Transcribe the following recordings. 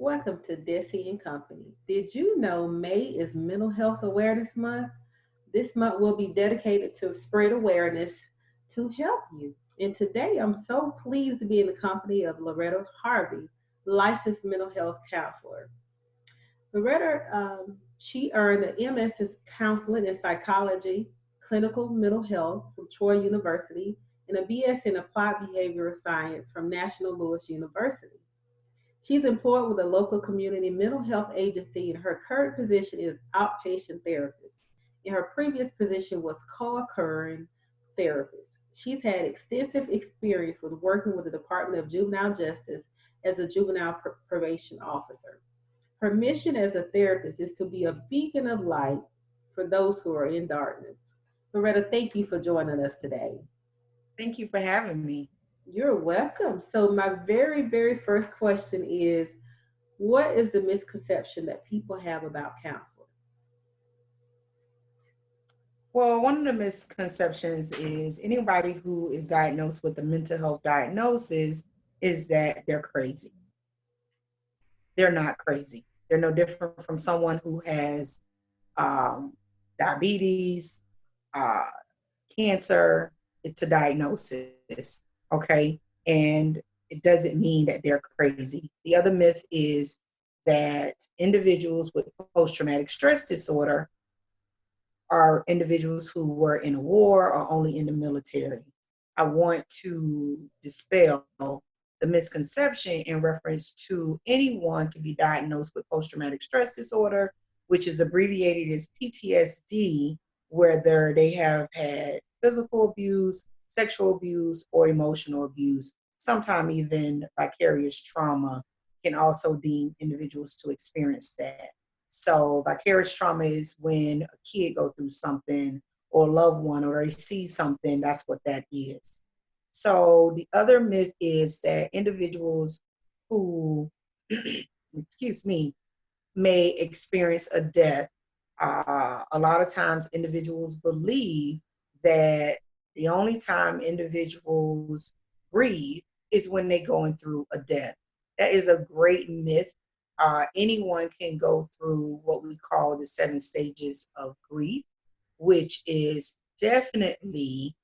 Welcome to Desi and Company. Did you know May is Mental Health Awareness Month? This month will be dedicated to spread awareness to help you. And today I'm so pleased to be in the company of Loretta Harvey, licensed mental health counselor. Loretta, she earned an MS in counseling and psychology, clinical mental health from Troy University, and a BS in applied behavioral science from National Louis University. She's employed with a local community mental health agency, and her current position is outpatient therapist. And her previous position was co-occurring therapist. She's had extensive experience with working with the Department of Juvenile Justice as a juvenile probation officer. Her mission as a therapist is to be a beacon of light for those who are in darkness. Loretta, thank you for joining us today. Thank you for having me. You're welcome. So, my very first question is, what is the misconception that people have about counseling? Well, one of the misconceptions is anybody who is diagnosed with a mental health diagnosis is that they're crazy. They're not crazy. They're no different from someone who has um, diabetes, uh, cancer. It's a diagnosis, okay? And it doesn't mean that they're crazy. The other myth is that individuals with post traumatic stress disorder are individuals who were in a war or only in the military. I want to dispel the misconception in reference to anyone can be diagnosed with post traumatic stress disorder, which is abbreviated as PTSD, whether they have had physical abuse, sexual abuse, or emotional abuse. Sometimes even vicarious trauma can also deem individuals to experience that. So vicarious trauma is when a kid go through something or a loved one or they see something, that's what that is. So the other myth is that individuals who, excuse me, may experience a death. A lot of times individuals believe that the only time individuals grieve is when they're going through a death. That is a great myth. Anyone can go through what we call the 7 stages of grief, which is definitely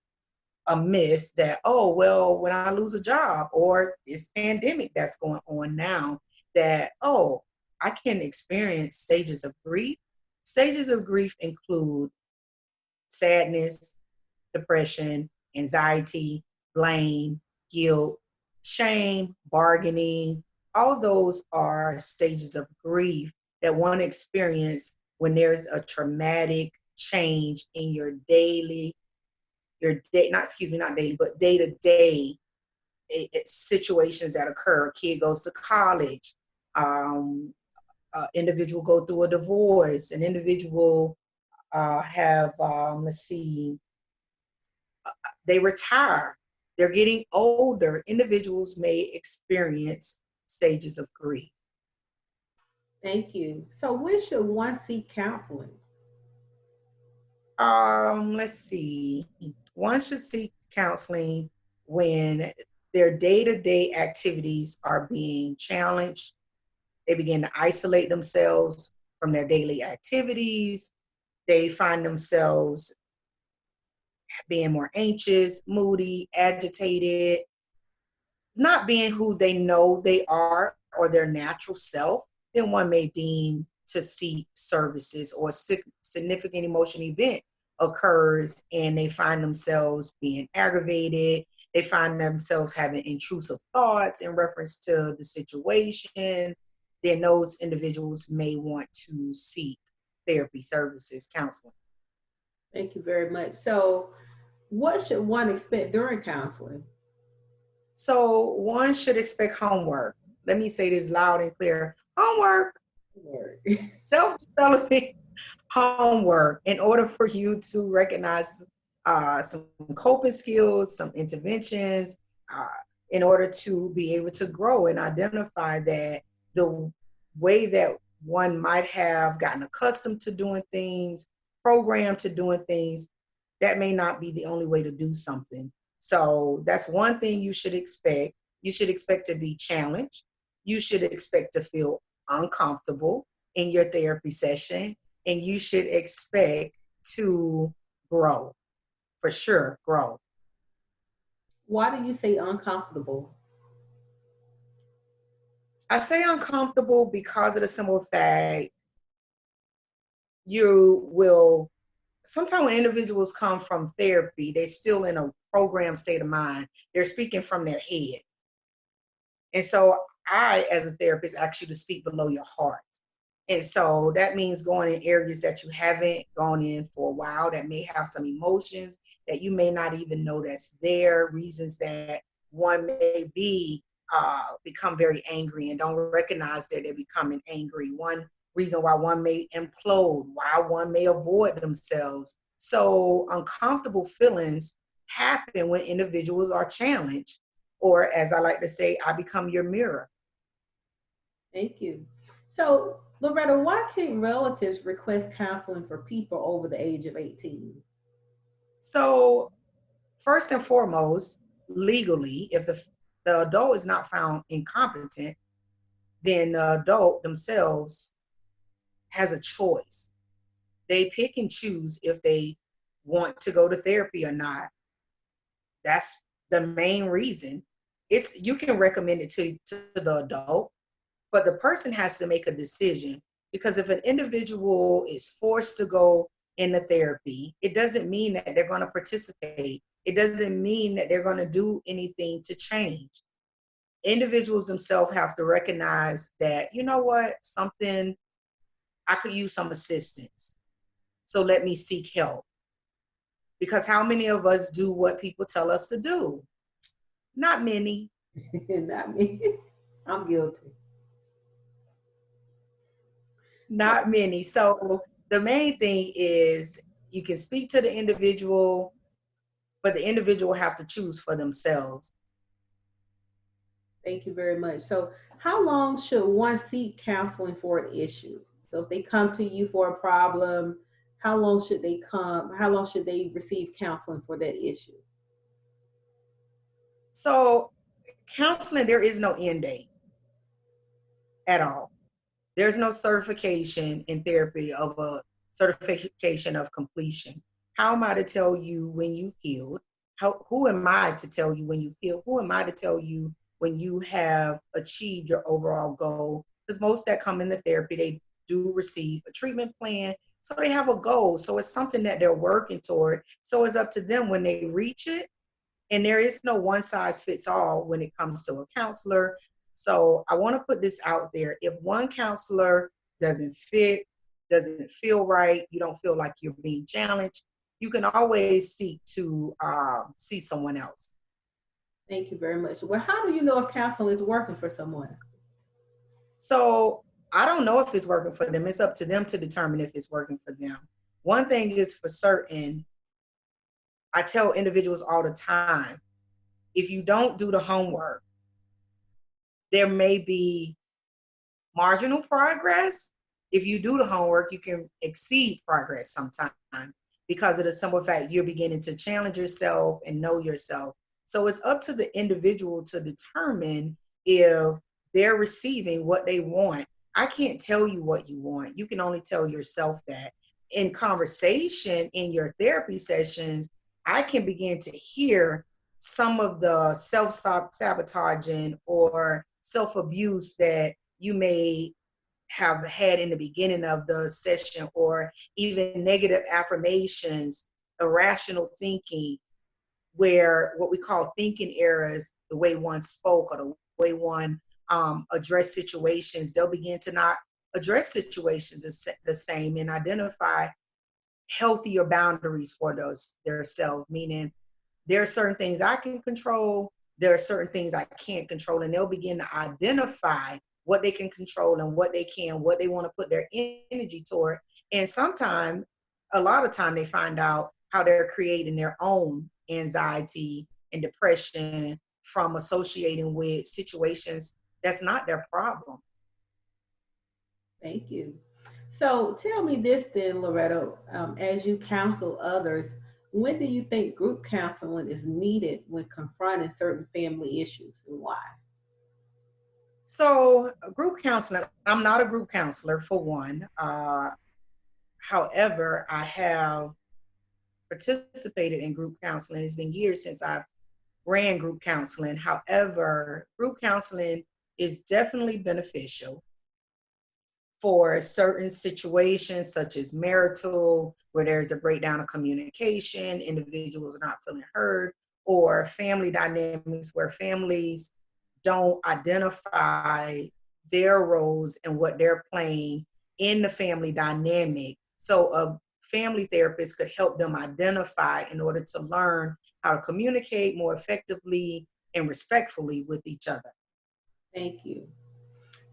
a myth that, oh, well, when I lose a job or this pandemic that's going on now, that, oh, I can experience stages of grief. Stages of grief include sadness, depression, anxiety, blame, guilt, shame, bargaining. All those are stages of grief that one experience when there's a traumatic change in your daily, your day, not excuse me, not daily, but day to day situations that occur. A kid goes to college, um, individual go through a divorce, an individual have, let's see, they retire, they're getting older. Individuals may experience stages of grief. Thank you. So, when should one seek counseling? Let's see, one should seek counseling when their day-to-day activities are being challenged. They begin to isolate themselves from their daily activities. They find themselves being more anxious, moody, agitated, not being who they know they are or their natural self. Then one may deem to seek services, or a significant emotion event occurs and they find themselves being aggravated. They find themselves having intrusive thoughts in reference to the situation. Then those individuals may want to seek therapy services, counseling. Thank you very much. So, what should one expect during counseling? So one should expect homework. Let me say this loud and clear. Homework, Word. self-development homework in order for you to recognize some coping skills, some interventions, uh, in order to be able to grow and identify that the way that one might have gotten accustomed to doing things, programmed to doing things, that may not be the only way to do something. So that's one thing you should expect. You should expect to be challenged. you should expect to feel uncomfortable in your therapy session, and you should expect to grow, for sure, grow. Why do you say uncomfortable? I say uncomfortable because of the simple fact you will, sometimes when individuals come from therapy, they're still in a programmed state of mind. They're speaking from their head. And so I, as a therapist, ask you to speak below your heart. And so that means going in areas that you haven't gone in for a while, that may have some emotions that you may not even know that's there, reasons that one may be become very angry and don't recognize that they're becoming angry. One reason why one may implode, why one may avoid themselves. So uncomfortable feelings happen when individuals are challenged, or as I like to say, I become your mirror. Thank you. So, Loretta, why can't relatives request counseling for people over the age of 18? So first and foremost, legally, if the adult is not found incompetent, then the adult themselves has a choice. They pick and choose if they want to go to therapy or not. That's the main reason. It's, you can recommend it to the adult, but the person has to make a decision, because if an individual is forced to go into therapy, it doesn't mean that they're going to participate. It doesn't mean that they're going to do anything to change. Individuals themselves have to recognize that, you know what, something, I could use some assistance. So let me seek help. Because how many of us do what people tell us to do? Not many. Not me. I'm guilty. So, Not many. So the main thing is you can speak to the individual, but the individual have to choose for themselves. thank you very much. So, how long should one seek counseling for an issue? So, if they come to you for a problem, how long should they come? How long should they receive counseling for that issue? So counseling, there is no end date at all. There's no certification in therapy of a certification of completion. How am I to tell you when you've healed? Who am I to tell you when you've healed? Who am I to tell you when you have achieved your overall goal? Because most that come into therapy, they do receive a treatment plan. So they have a goal. So it's something that they're working toward. So it's up to them when they reach it. And there is no one size fits all when it comes to a counselor. So I want to put this out there. If one counselor doesn't fit, doesn't feel right, you don't feel like you're being challenged, you can always seek to see someone else. Thank you very much. Well, how do you know if counseling is working for someone? So I don't know if it's working for them. It's up to them to determine if it's working for them. One thing is for certain, I tell individuals all the time, if you don't do the homework, there may be marginal progress. If you do the homework, you can exceed progress sometimes because of the simple fact you're beginning to challenge yourself and know yourself. So it's up to the individual to determine if they're receiving what they want. I can't tell you what you want. You can only tell yourself that. In conversation in your therapy sessions, I can begin to hear some of the self-sabotaging or self-abuse that you may have had in the beginning of the session, or even negative affirmations, irrational thinking, where what we call thinking errors, the way one spoke or the way one addressed situations, they'll begin to not address situations the same and identify healthier boundaries for those themselves, meaning there are certain things I can control, there are certain things I can't control, and they'll begin to identify what they can control and what they can, what they want to put their energy toward. And sometimes, a lot of time, they find out how they're creating their own anxiety and depression from associating with situations that's not their problem. Thank you. So tell me this then, Loretta, as you counsel others, when do you think group counseling is needed when confronting certain family issues and why? So group counseling, I'm not a group counselor for one. However, I have participated in group counseling. It's been years since I've ran group counseling. However, group counseling is definitely beneficial for certain situations such as marital, where there's a breakdown of communication, individuals are not feeling heard, or family dynamics where families don't identify their roles and what they're playing in the family dynamic. So a family therapist could help them identify in order to learn how to communicate more effectively and respectfully with each other. Thank you.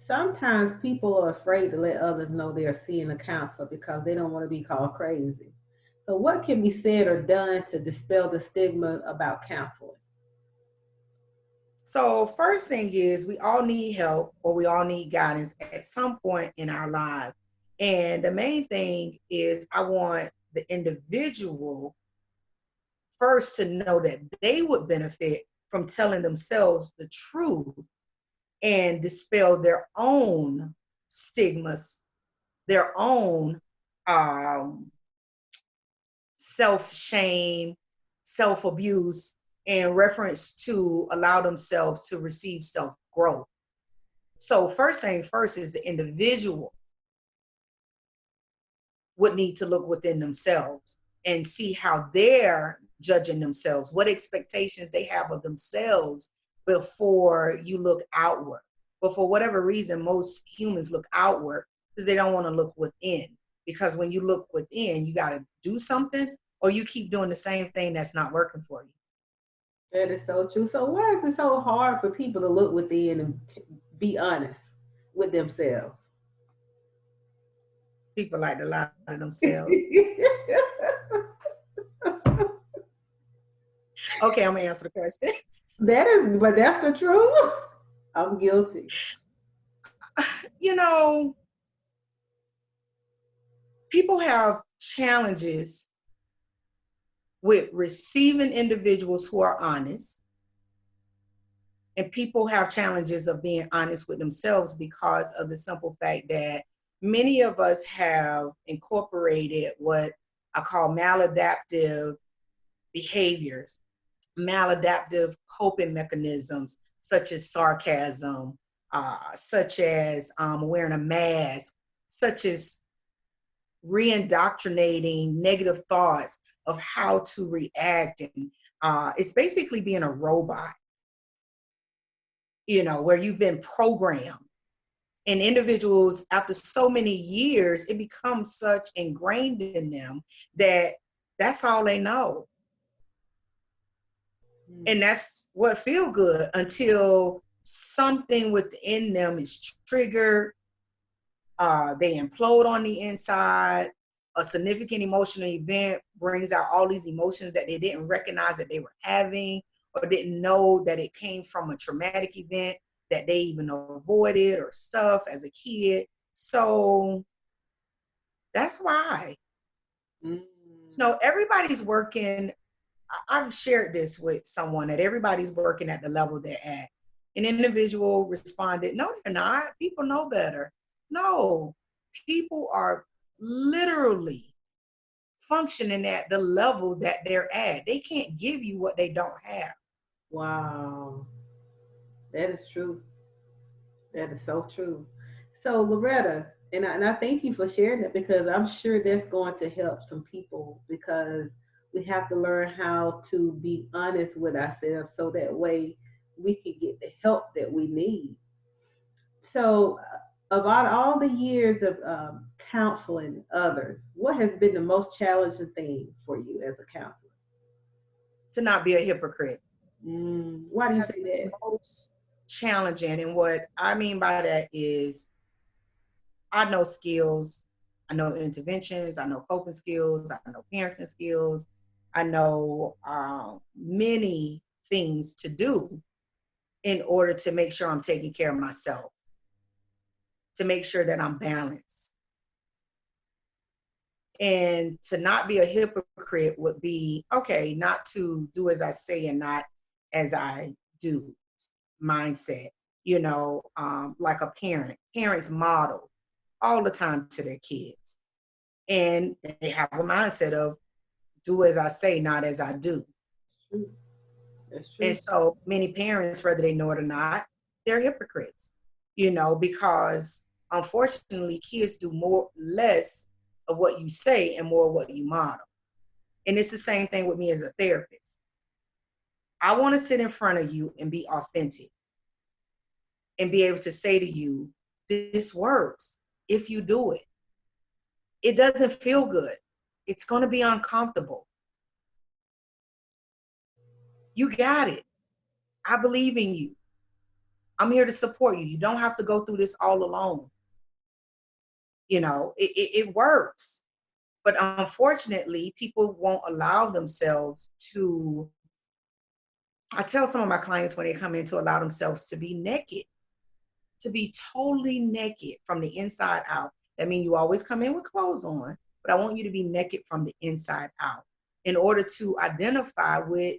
Sometimes people are afraid to let others know they are seeing a counselor because they don't want to be called crazy. So, what can be said or done to dispel the stigma about counseling? So first thing is we all need help or we all need guidance at some point in our life. And the main thing is I want the individual first to know that they would benefit from telling themselves the truth and dispel their own stigmas, their own um, self shame, self abuse, in reference to allow themselves to receive self growth. So, first thing first is the individual would need to look within themselves and see how they're judging themselves, what expectations they have of themselves before you look outward. But for whatever reason, most humans look outward because they don't want to look within. Because when you look within, you got to do something or you keep doing the same thing that's not working for you. That is so true. So, why is it so hard for people to look within and be honest with themselves? People like to lie to themselves. Okay, I'm gonna answer the question. That is, but that's the truth. I'm guilty. You know, people have challenges with receiving individuals who are honest, and people have challenges of being honest with themselves because of the simple fact that many of us have incorporated what I call maladaptive behaviors, maladaptive coping mechanisms, such as sarcasm, such as wearing a mask, such as reindoctrinating negative thoughts of how to react. And it's basically being a robot, where you've been programmed. And individuals, after so many years, it becomes such ingrained in them that that's all they know. Mm. And that's what feel good until something within them is triggered, they implode on the inside, a significant emotional event brings out all these emotions that they didn't recognize that they were having or didn't know that it came from a traumatic event that they even avoided or stuff as a kid. So that's why. Mm. So everybody's working. I've shared this with someone that everybody's working at the level they're at. An individual responded, no, they're not. People know better. No, people are literally functioning at the level that they're at. They can't give you what they don't have. Wow, that is true. That is so true. So, Loretta, and I thank you for sharing that because I'm sure that's going to help some people because we have to learn how to be honest with ourselves so that way we can get the help that we need. So, about all the years of counseling others, what has been the most challenging thing for you as a counselor? To not be a hypocrite. Why do you say That's the that? most challenging. And what I mean by that is I know skills, I know interventions, I know coping skills, I know parenting skills, I know many things to do in order to make sure I'm taking care of myself, to make sure that I'm balanced. And to not be a hypocrite would be, okay, not to do as I say and not as I do mindset. like a parent. Parents model all the time to their kids. And they have a mindset of do as I say, not as I do. True. That's And true. so many parents, whether they know it or not, they're hypocrites, because unfortunately kids do less of what you say and more of what you model. And it's the same thing with me as a therapist. I want to sit in front of you and be authentic and be able to say to you, this works if you do it. It doesn't feel good. It's going to be uncomfortable. You got it. I believe in you. I'm here to support you. You don't have to go through this all alone. It works. But unfortunately, people won't allow themselves to, I tell some of my clients when they come in to allow themselves to be naked, to be totally naked from the inside out. That means you always come in with clothes on, but I want you to be naked from the inside out in order to identify with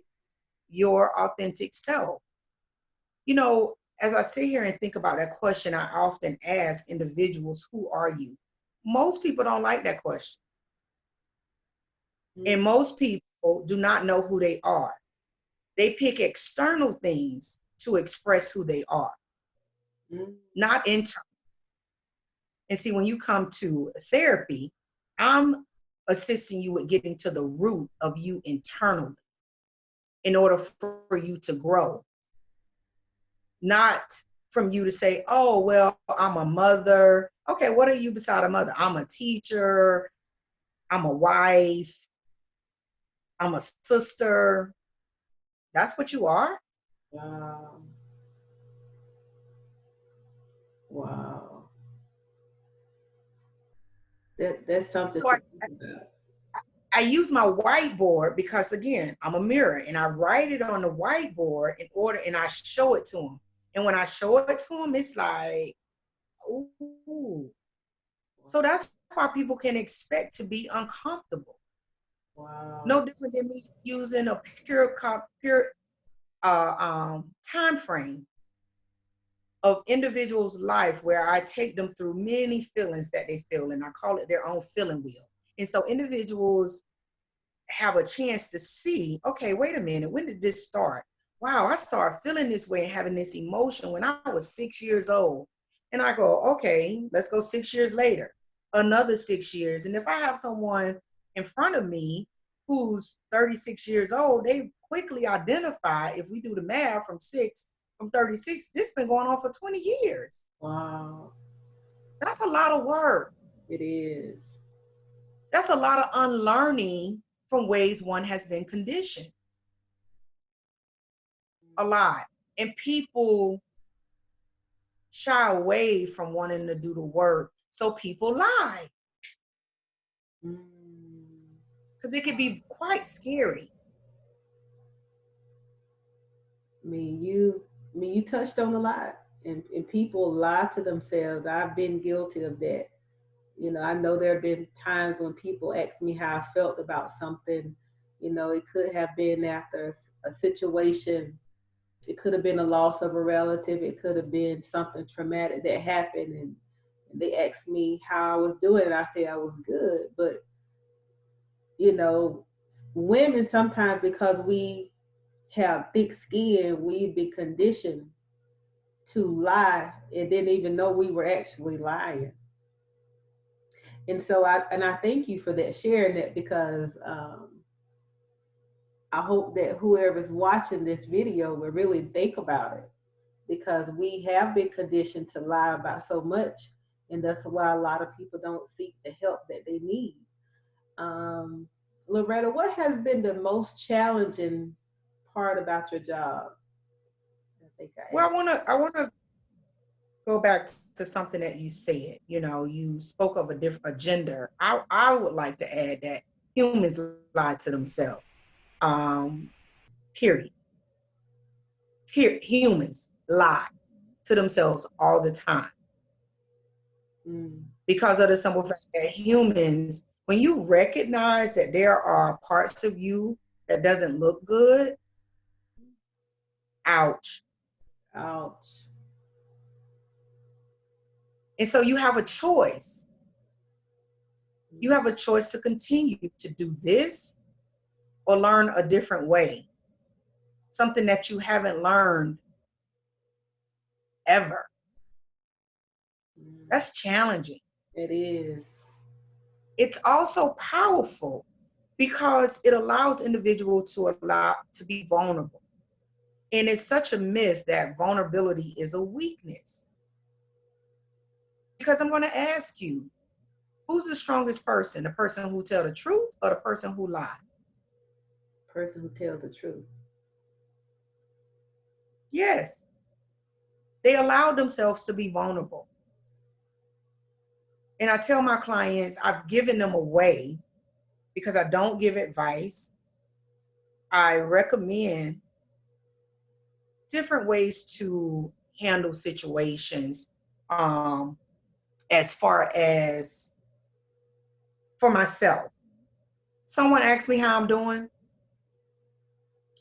your authentic self. As I sit here and think about that question, I often ask individuals, who are you? Most people don't like that question. Mm. And most people do not know who they are. They pick external things to express who they are, not internal. And see, when you come to therapy, I'm assisting you with getting to the root of you internally in order for you to grow. Not from you to say, oh, well, I'm a mother. Okay, what are you beside a mother? I'm a teacher. I'm a wife. I'm a sister. That's what you are. Wow. Wow. That's something So to think about. I use my whiteboard because, again, I'm a mirror, and I write it on the whiteboard and I show it to them. And when I show it to them, it's like, ooh. So that's why people can expect to be uncomfortable. Wow. No different than me using a pure time frame of individuals' life where I take them through many feelings that they feel, and I call it their own feeling wheel. And so individuals have a chance to see, okay, wait a minute, when did this start? Wow, I started feeling this way and having this emotion when I was 6 years old. And I go, okay, let's go 6 years later, another 6 years. And if I have someone in front of me who's 36 years old, they quickly identify, if we do the math from 36, this been going on for 20 years. Wow. That's a lot of work. It is. That's a lot of unlearning from ways one has been conditioned. A lot. And people shy away from wanting to do the work. So people lie because it can be quite scary. You touched on a lot, and people lie to themselves. I've been guilty of that. I know there have been times when people ask me how I felt about something. It could have been after a situation. It could have been a loss of a relative. It could have been something traumatic that happened, and they asked me how I was doing, and I said I was good. But you know, women sometimes, because we have thick skin, we've been conditioned to lie and didn't even know we were actually lying. And so I thank you for that, sharing that, because I hope that whoever's watching this video will really think about it, because we have been conditioned to lie about so much, and that's why a lot of people don't seek the help that they need. Um, Loretta, what has been the most challenging part about your job? I think I Well, asked. I wanna go back to something that you said. You spoke of a gender. I would like to add that humans lie to themselves. Period. Humans lie to themselves all the time Mm, because of the simple fact that humans, when you recognize that there are parts of you that doesn't look good, ouch. ouch. And so you have a choice. You have a choice to continue to do this or learn a different way, something that you haven't learned ever. That's challenging. It is. It's also powerful because it allows individuals to be vulnerable. And it's such a myth that vulnerability is a weakness. Because I'm going to ask you, who's the strongest person? The person who tell the truth or the person who lie? Person who tells the truth. Yes. They allow themselves to be vulnerable. And I tell my clients, I've given them away because I don't give advice. I recommend different ways to handle situations, as far as for myself. Someone asks me how I'm doing.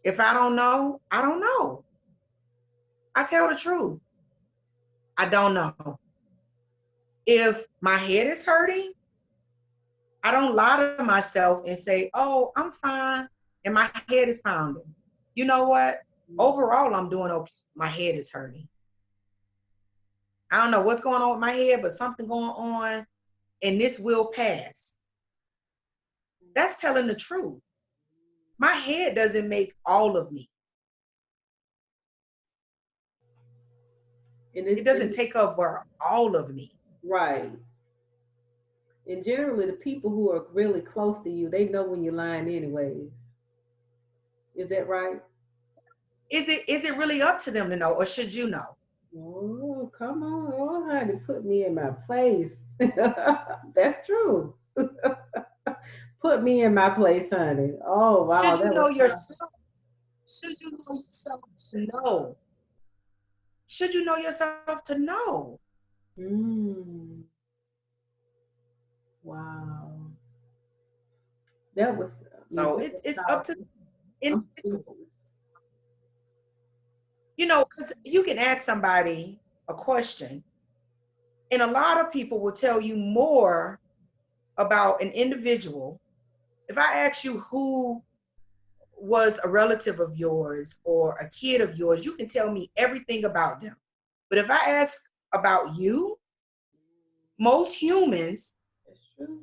If I don't know, I don't know. I tell the truth. I don't know. If my head is hurting, I don't lie to myself and say, oh, I'm fine, and my head is pounding. You know what? Overall, I'm doing okay. My head is hurting. I don't know what's going on with my head, but something going on, and this will pass. That's telling the truth. My head doesn't make all of me. It doesn't take over all of me. Right. And generally, the people who are really close to you, they know when you're lying, anyways. Is that right? Is it really up to them to know, or should you know? Oh, come on. Oh, honey, put me in my place. That's true. Put me in my place, honey. Oh, wow. Should you That know was yourself? Should you know yourself to know? Should you know yourself to know? mm, wow. That was, I mean, So that was it's up to powerful. the I'm individual. speechless. You know, because you can ask somebody a question, and a lot of people will tell you more about an individual. If I ask you who was a relative of yours or a kid of yours, you can tell me everything about them. But if I ask about you, most humans That's true.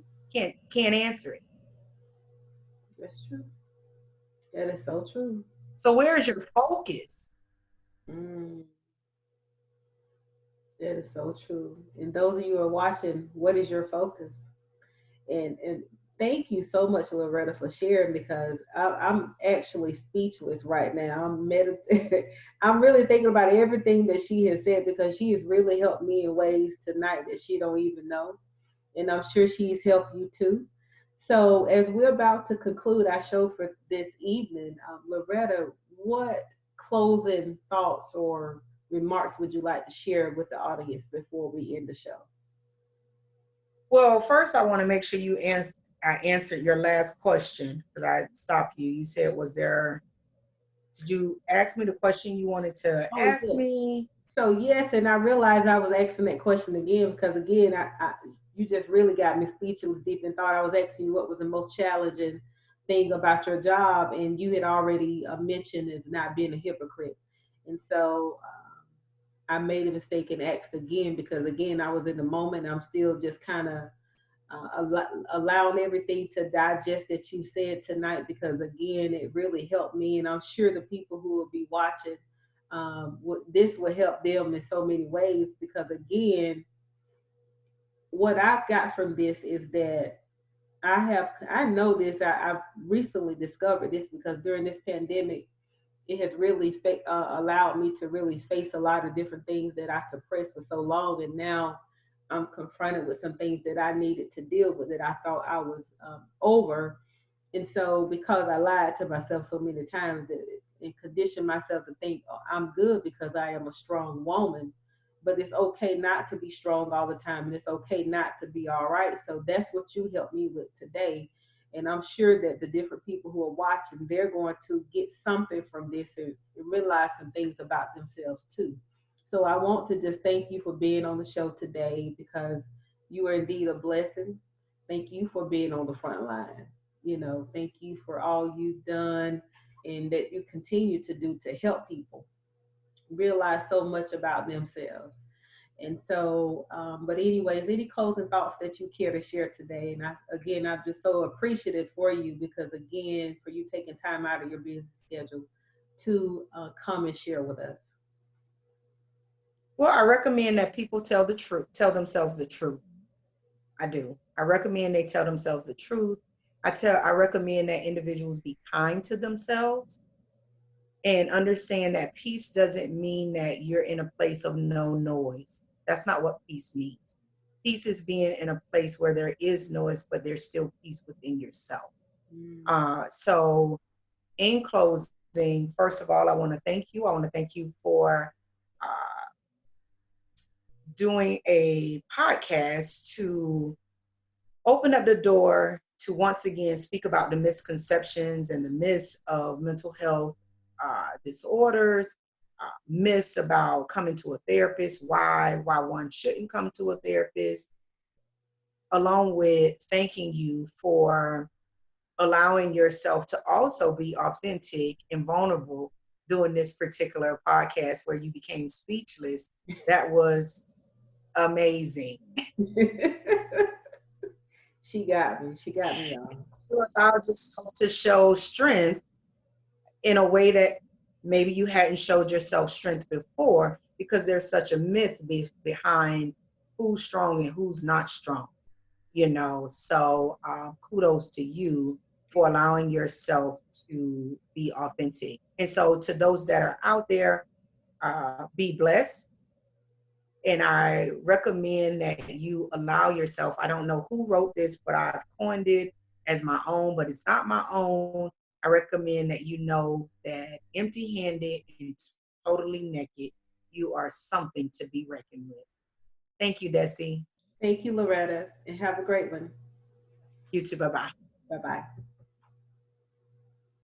can't answer it. That's true. That is so true. So where is your focus? Mm, that is so true. And those of you who are watching, what is your focus? And thank you so much, Loretta, for sharing because I'm actually speechless right now. I'm really thinking about everything that she has said because she has really helped me in ways tonight that she don't even know, and I'm sure she's helped you too. So as we're about to conclude our show for this evening, Loretta, what closing thoughts or remarks would you like to share with the audience before we end the show? Well, first I want to make sure I answered your last question because I stopped you. You said, did you ask me the question you wanted to Oh, ask yes. me? So yes, and I realized I was asking that question again because again, you just really got me speechless deep in thought. I was asking you what was the most challenging thing about your job, and you had already mentioned is not being a hypocrite. And so I made a mistake and asked again because again, I was in the moment. I'm still just kind of allowing everything to digest that you said tonight because again it really helped me and I'm sure the people who will be watching this will help them in so many ways because again what I've got from this is that I know this I've recently discovered this because during this pandemic it has really allowed me to really face a lot of different things that I suppressed for so long, and now I'm confronted with some things that I needed to deal with that I thought I was over, and so because I lied to myself so many times that and conditioned myself to think oh, I'm good because I am a strong woman, but it's okay not to be strong all the time, and it's okay not to be all right. So that's what you helped me with today and I'm sure that the different people who are watching, they're going to get something from this and realize some things about themselves too. So I want to just thank you for being on the show today, because you are indeed a blessing. Thank you for being on the front line. Thank you for all you've done and that you continue to do to help people realize so much about themselves. And so, but anyways, any closing thoughts that you care to share today? And I'm just so appreciative for you, because again, for you taking time out of your busy schedule to come and share with us. Well, I recommend that people tell the truth, tell themselves the truth. I do. I recommend they tell themselves the truth. I recommend that individuals be kind to themselves and understand that peace doesn't mean that you're in a place of no noise. That's not what peace means. Peace is being in a place where there is noise, but there's still peace within yourself. Mm. So, in closing, first of all, I want to thank you. I want to thank you for uh, doing a podcast to open up the door to once again speak about the misconceptions and the myths of mental health disorders, myths about coming to a therapist, why one shouldn't come to a therapist, along with thanking you for allowing yourself to also be authentic and vulnerable doing this particular podcast where you became speechless. That was amazing. She got me. She got me, y'all. You allowed yourself to show strength in a way that maybe you hadn't showed yourself strength before, because there's such a myth behind who's strong and who's not strong, So kudos to you for allowing yourself to be authentic. And so to those that are out there, be blessed. And I recommend that you allow yourself, I don't know who wrote this, but I've coined it as my own, but it's not my own. I recommend that you know that empty-handed and totally naked, you are something to be reckoned with. Thank you, Desi. Thank you, Loretta, and have a great one. You too. Bye-bye. Bye bye.